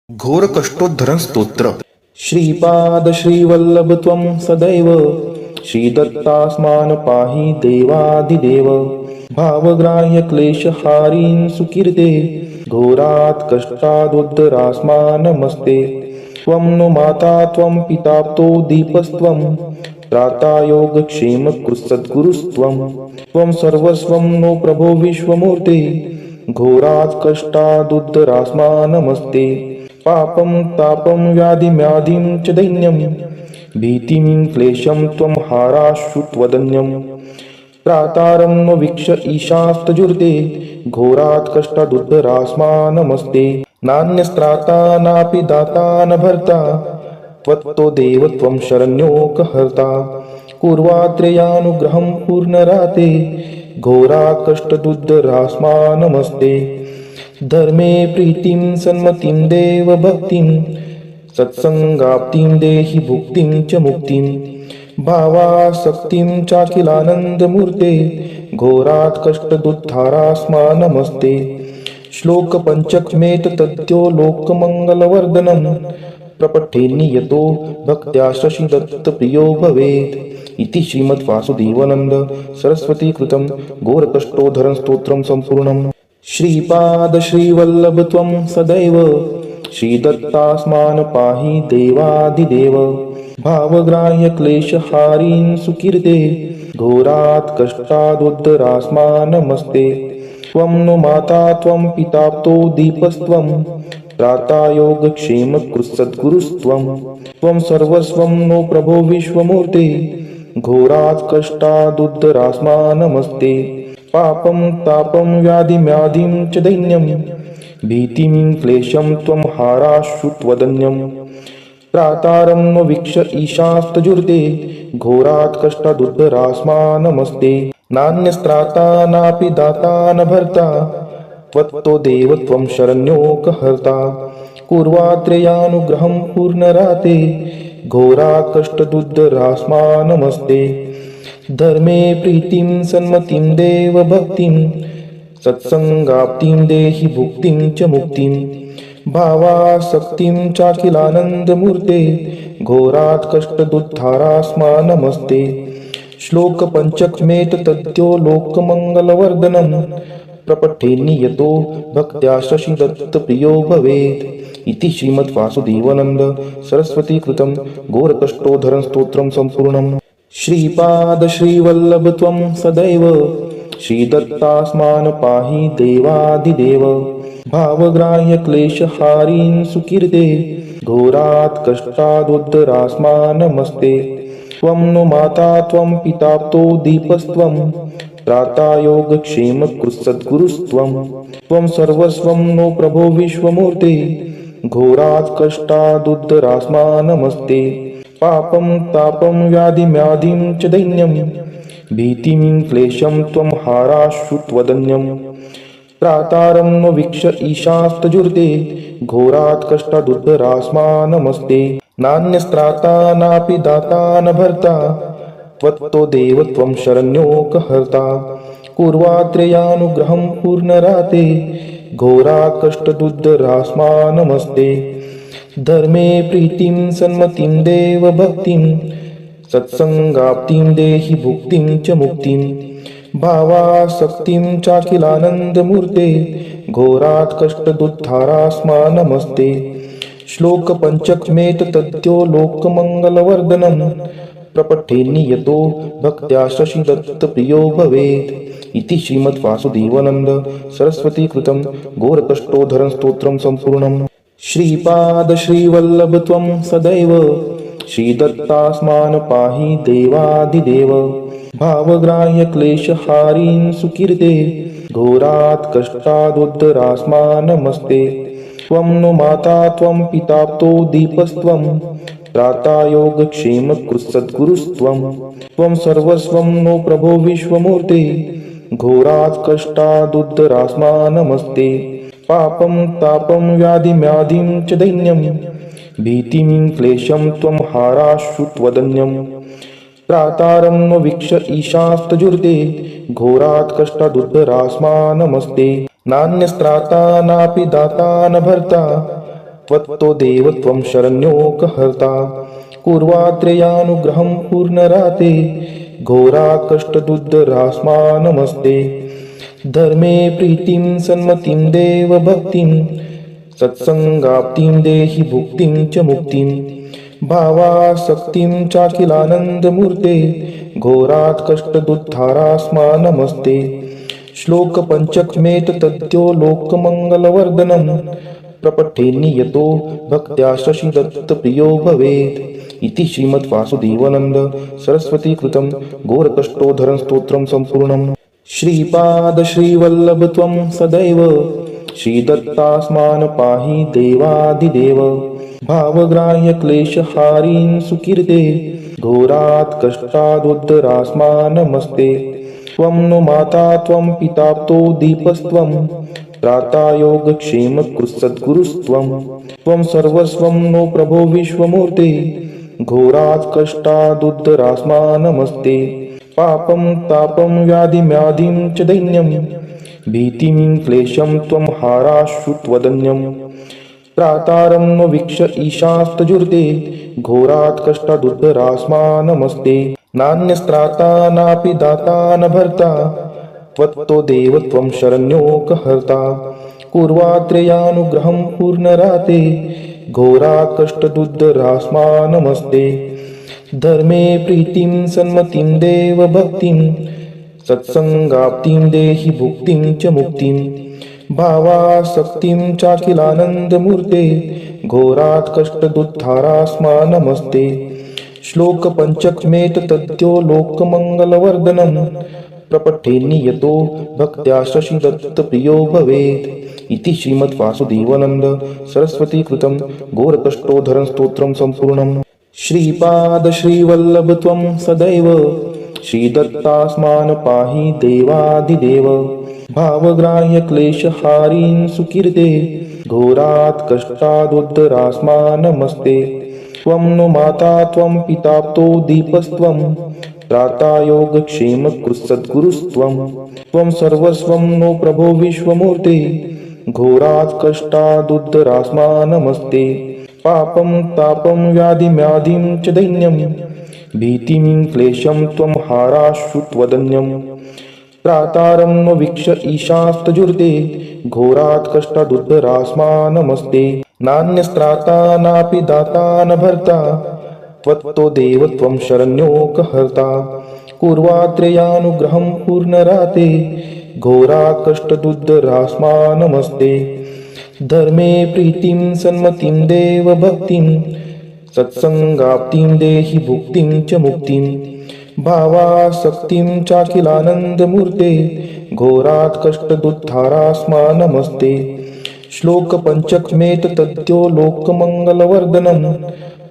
घोर कष्टोद्धरण स्तोत्र. श्रीपाद श्रीवल्लभ त्वं सदैव श्रीदत्तास्मान् पाहि देवादिदेव भावग्राह्य क्लेशहारीन् सुकीर्ते घोरात् कष्टादुद्धरास्मानमस्ते त्वं नु माता त्वं पिताप्तो दीपस्त्वं त्राता योगक्षेमकृत्सद्गुरुस्त्वं त्वं सर्वस्वं नो प्रभो विश्वमूर्ते घोरात् कष्टादुद्धरास्मानमस्ते पापं तापं व्याधिम्याधिं च दैन्यं भीतिं क्लेशं त्वं हाराश्रुत्वदन्यं त्रातारं नो वीक्ष ईशास्तजुर्ते घोरात् कष्टादुद्धरास्मानमस्ते नान्यस्त्राता नापि दाता न भर्ता त्वत्तो देव त्वं शरण्योकहर्ता कुर्वात्रेयानुग्रहं पूर्णराते घोरात् कष्टादुद्धरास्मानमस्ते धर्मे प्रीतिं सन्मतिं देव भक्तिं सत्संगाप्तिं देहि भुक्तिं च मुक्तिं भावासक्तिं चाखिलानन्दमूर्ते घोरात् कष्टदुद्धारास्मानमस्ते श्लोकपञ्चकमेतद्यो लोकमङ्गलवर्धनं प्रपठेन्नियतो भक्त्या शशिदत्तप्रियो भवेत् इति श्रीमद्वासुदेवानन्द सरस्वती कृतं घोरकष्टोद्धरण स्तोत्रं सम्पूर्णम्। श्रीपाद श्रीवल्लभ त्वं सदैव श्रीदत्तास्मान् पाहि देवादिदेव भावग्राह्य क्लेशहारीन् सुकीर्ते घोरात् कष्टादुद्धरास्मानमस्ते त्वं नु माता त्वं पिताप्तो दीपस्त्वं त्राता योगक्षेमकृत्सद्गुरुस्त्वं त्वं सर्वस्वं नो प्रभो विश्वमूर्ते घोरात् कष्टादुद्धरास्मानमस्ते पापं तापं व्याधिम्याधिं च दैन्यं भीतिं क्लेशं त्वं हाराश्रुत्वदन्यं त्रातारं नो वीक्ष ईशास्तजुर्ते घोरात् कष्टादुद्धरास्मानमस्ते नान्यस्त्राता नापि दाता न भर्ता त्वत्तो देव त्वं शरण्योकहर्ता कुर्वात्रेयानुग्रहं पूर्णराते घोरात् कष्टादुद्धरास्मानमस्ते धर्मे प्रीतिं सन्मतिं देव भक्तिं सत्संगाप्तिं देहि भुक्तिं च मुक्तिं भावासक्तिं चाखिलानन्दमूर्ते घोरात् कष्टादुद्धारास्मानमस्ते श्लोकपञ्चकमेतद्यो लोकमङ्गलवर्धनं प्रपठेन्नियतो भक्त्या शशिदत्तप्रियो भवेत् इति श्रीमद्वासुदेवानन्द सरस्वती कृतं घोरकष्टोद्धरण स्तोत्रं सम्पूर्णम्। श्रीपाद श्रीवल्लभ त्वं सदैव श्रीदत्तास्मान् पाहि देवादिदेव भावग्राह्य क्लेशहारीन् सुकीर्ते घोरात् कष्टादुद्धरास्मानमस्ते त्वं नु माता त्वं पिताप्तो दीपस्त्वं त्राता योगक्षेमकृत्सद्गुरुस्त्वं त्वं सर्वस्वं नो प्रभो विश्वमूर्ते घोरात् कष्टादुद्धरास्मानमस्ते पापं तापं व्याधिम्याधिं च दैन्यं भीतिं क्लेशं त्वं हाराश्रुत्वदन्यं त्रातारं नो वीक्ष ईशास्तजुर्ते घोरात् कष्टादुद्धरास्मानमस्ते नान्यस्त्राता नापि दाता न भर्ता त्वत्तो देव त्वं शरण्योकहर्ता कुर्वात्रेयानुग्रहं पूर्णराते घोरात् कष्टादुद्धरास्मानमस्ते धर्मे प्रीतिं सन्मतिं देव भक्तिं सत्संगाप्तिं देहि भुक्तिं च मुक्तिं भावासक्तिं चाखिलानन्दमूर्ते घोरात् कष्टादुद्धारास्मानमस्ते श्लोकपञ्चकमेतद्यो लोकमङ्गलवर्धनं प्रपठेन्नियतो भक्त्या शशिदत्तप्रियो भवेत् इति श्रीमद्वासुदेवानन्द सरस्वती कृतं घोरकष्टोद्धरण स्तोत्रं सम्पूर्णम्। श्रीपाद श्रीवल्लभ त्वं सदैव श्रीदत्तास्मान् पाहि देवादिदेव भावग्राह्य क्लेशहारीन् सुकीर्ते घोरात् कष्टादुद्धरास्मानमस्ते त्वं नु माता त्वं पिताप्तो दीपस्त्वं त्राता योगक्षेमकृत्सद्गुरुस्त्वं त्वं सर्वस्वं नो प्रभो विश्वमूर्ते घोरात् कष्टादुद्धरास्मानमस्ते पापं तापं व्याधिम्याधिं च दैन्यं भीतिं क्लेशं त्वं हाराश्रुत्वदन्यं त्रातारं नो वीक्ष ईशास्तजुर्ते घोरात् कष्टादुद्धरास्मानमस्ते नान्यस्त्राता नापि दाता न भर्ता त्वत्तो देव त्वं शरण्योकहर्ता पूर्वात्रेयानुग्रहं पूर्णराते घोरा कष्टदुद्धरास्मा नमस्ते धर्मे प्रीतिं सन्मतिं देव भक्तिं सत्संगाप्तिं देहि भुक्तिं च मुक्तिं भावासक्तिं चाखिलानन्दमूर्ते घोरात् कष्टदुद्धारास्मा नमस्ते श्लोक पंचकमेत तद्यो लोकमंगलवर्धनम् प्रपठेन्नि यतो भक्त्या शशि दत्त प्रियो भवेत् इति श्रीमद् वासुदेवानंद सरस्वती कृतं घोरकष्टोद्धरण स्तोत्रं संपूर्णम् श्रीपाद श्रीवल्लभ त्वं सदैव श्रीदत्तास्मान् पाहि देवादिदेव भावग्राह्य क्लेशहारीन् सुकीर्ते घोरात् कष्टादुद्धरास्मा नमस्ते त्वं नो माता त्वं पिताप्तो दीपस्त्वं त्राता योगक्षेमकृत्सद्गुरुस्त्वं त्वं सर्वस्वं नो प्रभो विश्वमूर्ते घोरात् कष्टादुद्धरास्मा नमस्ते पापं तापं व्याधिम्याधिं च दैन्यं भीतिं क्लेशं त्वं हाराश्रुत्वदन्यं त्रातारं नो वीक्ष ईशास्तजुर्ते घोरात् कष्टादुद्धरास्मा नमस्ते नान्यस्त्राता नापि दाता न भर्ता त्वत्तो देव त्वं शरण्योकहर्ता पूर्वात्रेयानुग्रहं पूर्णराते घोरा कष्टदुद्धरास्मा नमस्ते धर्मे प्रीतिं सन्मतिं देव भक्तिं सत्संगाप्तिं देहि भुक्तिं च मुक्तिं भावासक्तिं चाखिलानन्दमूर्ते घोरात् कष्टदुद्धारास्मा नमस्ते श्लोक पंचकमेत तद्यो लोकमंगलवर्धनम् प्रपठेन्नि यतो भक्त्या शशि दत्त प्रियो भवेत् इति श्रीमद् वासुदेवानंद सरस्वती कृतं घोरकष्टोद्धरण स्तोत्रं संपूर्णम् श्रीपाद श्रीवल्लभ त्वं सदैव श्रीदत्तास्मान् पाहि देवादिदेव भावग्राह्य क्लेशहारीन् सुकीर्ते घोरात् कष्टादुद्धरास्मा नमस्ते त्वं नो माता त्वं पिताप्तो दीपस्त्वं त्राता योगक्षेमकृत्सद्गुरुस्त्वं त्वं सर्वस्वं नो प्रभो विश्वमूर्ते घोरात् कष्टादुद्धरास्मा नमस्ते पापं तापं व्याधिम्याधिं च दैन्यं भीतिं क्लेशं त्वं हाराश्रुत्वदन्यं त्रातारं नो वीक्ष ईशास्तजुर्ते घोरात् कष्टादुद्धरास्मा नमस्ते नान्यस्त्राता नापि दाता न भर्ता त्वत्तो देव त्वं शरण्योकहर्ता पूर्वात्रेयानुग्रहं पूर्णराते घोरा कष्टदुद्धरास्मा नमस्ते धर्मे प्रीतिं सन्मतिं देव भक्तिं सत्संगाप्तिं देहि भुक्तिं च मुक्तिं भावासक्तिं चाखिलानन्दमूर्ते घोरात् कष्टदुद्धारास्मा नमस्ते श्लोक पंचकमेत तद्यो लोकमंगलवर्धनम्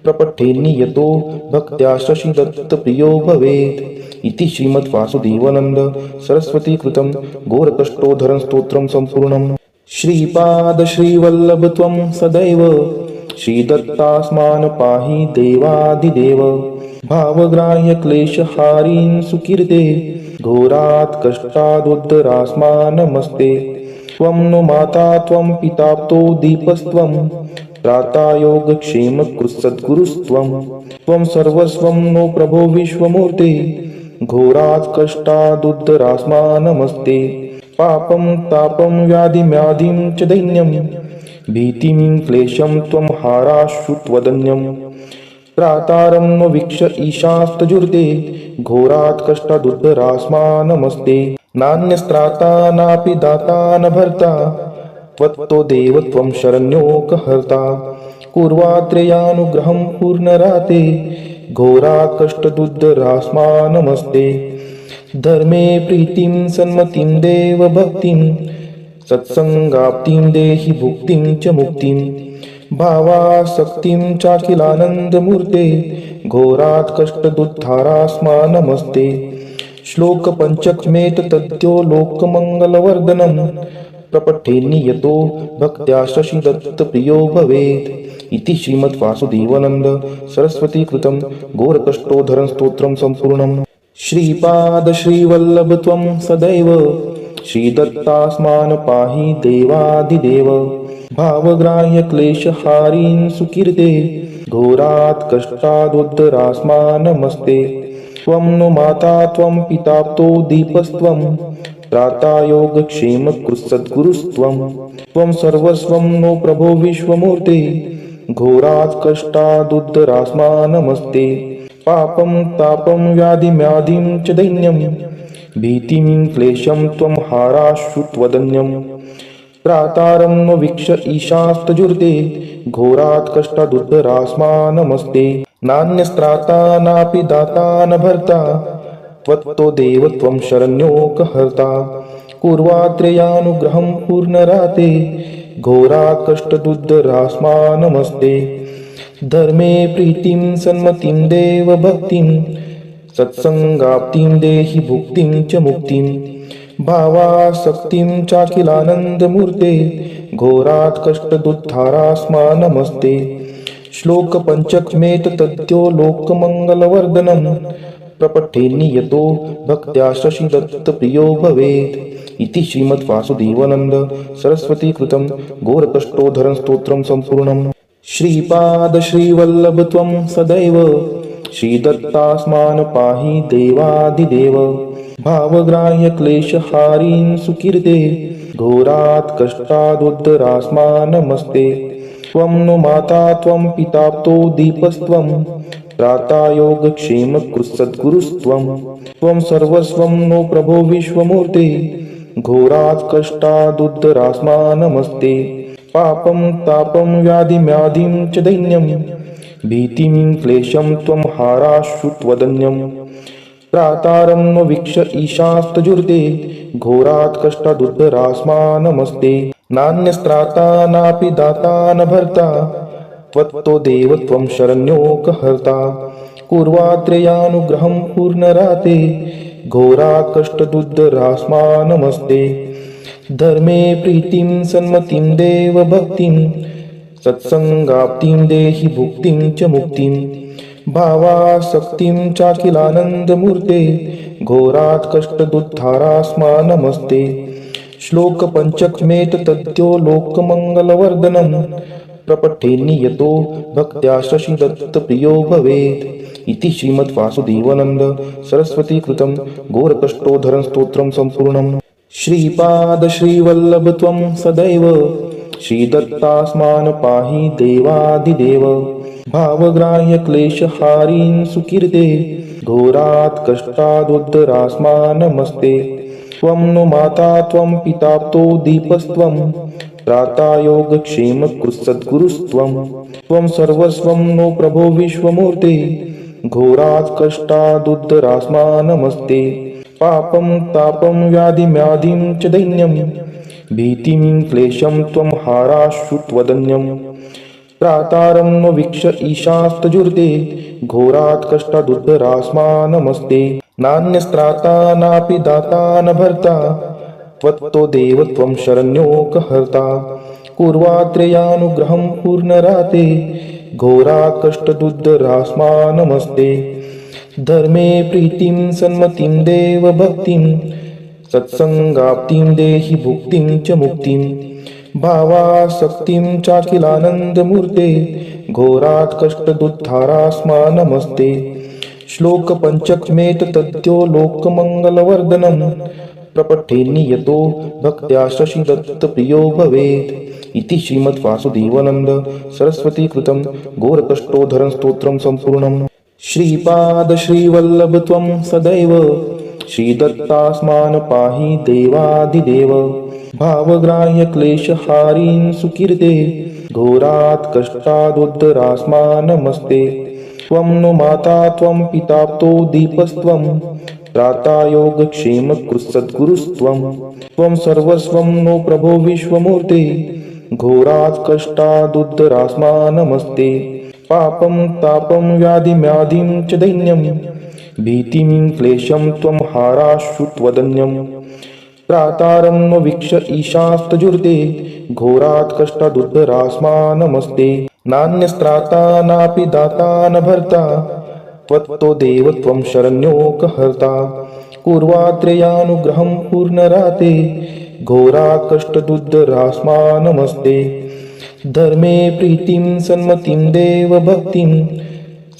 प्रपठेन्नि यतो भक्त्या शशि दत्त प्रियो भवेत् इति श्रीमद् वासुदेवानंद सरस्वती कृतं घोरकष्टोद्धरण स्तोत्रं संपूर्णम् श्रीपाद श्रीवल्लभ त्वं सदैव श्रीदत्तास्मान् पाहि देवादिदेव भावग्राह्य क्लेशहारीन् सुकीर्ते घोरात् कष्टादुद्धरास्मा नमस्ते त्वं नो माता त्वं पिताप्तो दीपस्त्वं त्राता योगक्षेमकृत्सद्गुरुस्त्वं त्वं सर्वस्वं नो प्रभो विश्वमूर्ते घोरात् कष्टादुद्धरास्मा नमस्ते पापं तापं व्याधिम्याधिं च दैन्यं भीतिं क्लेशं त्वं हाराश्रुत्वदन्यं त्रातारं नो वीक्ष ईशास्तजुर्ते घोरात् कष्टादुद्धरास्मा नमस्ते नान्यस्त्राता नापि दाता न भर्ता त्वत्तो देव त्वं शरण्योकहर्ता पूर्वात्रेयानुग्रहं पूर्णराते घोरा कष्टदुद्धरास्मा नमस्ते धर्मे प्रीतिं सन्मतिं देव भक्तिं सत्संगाप्तिं देहि भुक्तिं च मुक्तिं भावासक्तिं चाखिलानन्दमूर्ते घोरात् कष्टदुद्धारास्मा नमस्ते श्लोक पंचकमेत तद्यो लोकमंगलवर्धनम् प्रपठेन्नि यतो भक्त्या शशि दत्त प्रियो भवेत् इति श्रीमद् वासुदेवानंद सरस्वती कृतं घोरकष्टोद्धरण स्तोत्रं संपूर्णम् श्रीपाद श्रीवल्लभ त्वं सदैव श्रीदत्तास्मान् पाहि देवादिदेव भावग्राह्य क्लेशहारीन् सुकीर्ते घोरात् कष्टादुद्धरास्मा नमस्ते त्वं नु माता त्वं पिताप्तो दीपस्त्वं त्राता योगक्षेमकृत्सद्गुरुस्त्वं त्वं सर्वस्वं नो प्रभो विश्वमूर्ते घोरात् कष्टादुद्धरास्मा नमस्ते पापं तापं व्याधिम्याधिं च दैन्यं भीतिं क्लेशं त्वं हाराश्रुत्वदन्यं त्रातारं नो वीक्ष ईशास्तजुर्ते घोरात् कष्टादुद्धरास्मा नमस्ते नान्यस्त्राता नापि दाता न भर्ता त्वत्तो देव त्वं शरण्योकहर्ता कुर्वात्रेयानुग्रहं पूर्णराते घोरात् कष्टदुद्धरास्मा नमस्ते धर्मे प्रीतिं सन्मतिं देव भक्तिं सत्संगाप्तिं देहि भुक्तिं च मुक्तिं भावासक्तिं चाखिलानन्दमूर्ते घोरात् कष्टदुद्धारास्मा नमस्ते श्लोक पंचकमेत तद्यो लोकमंगलवर्धनम् प्रपठेन्नि यतो भक्त्या शशि दत्त प्रियो भवेत् इति श्रीमद् वासुदेवानंद सरस्वती कृतं घोरकष्टोद्धरण स्तोत्रं सम्पूर्णम् श्रीपाद श्रीवल्लभ त्वं सदैव श्रीदत्तास्मान् पाहि देवादिदेव भावग्राह्य क्लेशहारीन् सुकीर्ते घोरात् कष्टादुद्धरास्मा नमस्ते त्वं नु माता त्वं पिताप्तो दीपस्त्वं त्राता योगक्षेमकृत्सद्गुरुस्त्वं त्वं सर्वस्वं नो प्रभो विश्वमूर्ते घोरात् कष्टादुद्धरास्मा नमस्ते पापं तापं व्याधिम्याधिं च दैन्यं भीतिं क्लेशं त्वं हाराश्रुत्वदन्यं त्रातारं नो वीक्ष ईशास्तजुर्ते घोरात् कष्टादुद्धरास्मा नमस्ते नान्यस्त्राता नापि दाता न भर्ता त्वत्तो देव त्वं शरण्योकहर्ता कुर्वात्रेयानुग्रहं पूर्णराते घोरात् कष्टदुद्धरास्मा नमस्ते धर्मे प्रीतिं सन्मतिं देव भक्तिं सत्संगाप्तिं देहि भुक्तिं च मुक्तिं भावासक्तिं चाखिलानन्दमूर्ते घोरात् कष्टदुद्धारास्मा नमस्ते श्लोक पंचकमेत तद्यो लोकमंगलवर्धनम् प्रपठेन्नि यतो भक्त्या शशि दत्त प्रियो भवेत् इति श्रीमद् वासुदेवानंद सरस्वती कृतं घोरकष्टोद्धरण स्तोत्रं सम्पूर्णम् श्रीपाद श्रीवल्लभ त्वं सदैव श्रीदत्तास्मान् पाहि देवादिदेव भावग्राह्य क्लेशहारीन् सुकीर्ते घोरात् कष्टादुद्धरास्मा नमस्ते त्वं नु माता त्वं पिताप्तो दीपस्त्वं त्राता योगक्षेमकृत्सद्गुरुस्त्वं त्वं सर्वस्वं नो प्रभो विश्वमूर्ते घोरात् कष्टादुद्धरास्मा नमस्ते पापं तापं व्याधिम्याधिं च दैन्यं भीतिं क्लेशं त्वं हाराश्रुत्वदन्यं त्रातारं नो वीक्ष ईशास्तजुर्ते घोरात् कष्टादुद्धरास्मा नमस्ते नान्यस्त्राता नापि दाता न भर्ता त्वत्तो देव त्वं शरण्योकहर्ता कुर्वात्रेयानुग्रहं पूर्णराते घोरात् कष्टदुद्धरास्मा नमस्ते धर्मे प्रीतिं सन्मतिं देव भक्तिं सत्संगाप्तिं देहि भुक्तिं च मुक्तिं भावासक्तिं चाखिलानन्दमूर्ते घोरात् कष्टदुद्धारास्मा नमस्ते श्लोक पंचकमेत तद्यो लोकमंगलवर्धनम् प्रपठेन्नि यतो भक्त्या शशि दत्त प्रियो भवेत् इति श्रीमद् वासुदेवानंद सरस्वती कृतं घोरकष्टोद्धरण स्तोत्रं सम्पूर्णम् श्रीपाद श्रीवल्लभ त्वं सदैव श्रीदत्तास्मान् पाहि देवादिदेव भावग्राह्य क्लेशहारीन् सुकीर्ते घोरात् कष्टादुद्धरास्मा नमस्ते त्वं नु माता त्वं पिताप्तो दीपस्त्वं त्राता योगक्षेमकृत्सद्गुरुस्त्वं त्वं सर्वस्वं नो प्रभो विश्वमूर्ते घोरात् कष्टादुद्धरास्मा नमस्ते पापं तापं व्याधिम्याधिं च दैन्यं भीतिं क्लेशं त्वं हाराश्रुत्वदन्यं त्रातारं नो वीक्ष ईशास्तजुर्ते घोरात् कष्टादुद्धरास्मा नमस्ते नान्यस्त्राता नापि दाता न भर्ता त्वत्तो देव त्वं शरण्योकहर्ता कुर्वात्रेयानुग्रहं पूर्णराते घोरात् कष्टदुद्धरास्मा नमस्ते धर्मे प्रीतिं सन्मतिं देवभक्तिं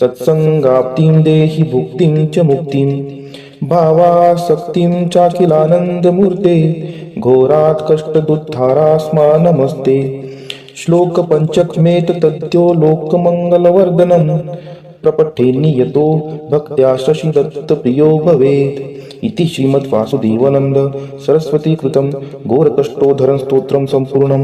सत्संगाप्तिं देहि भुक्तिं च मुक्तिं भावासक्तिं चाखिलानन्दमूर्ते घोरात् कष्टदुद्धारास्मा नमस्ते। श्लोक पंचकमेत तद्यो लोकमंगलवर्धनम् प्रपठे नियतो भक्त्या शशिदत्त प्रियो भवेत् इति श्रीमद् वासुदेवानंद सरस्वती कृतं घोरकष्टोद्धरण स्तोत्रं संपूर्णम्।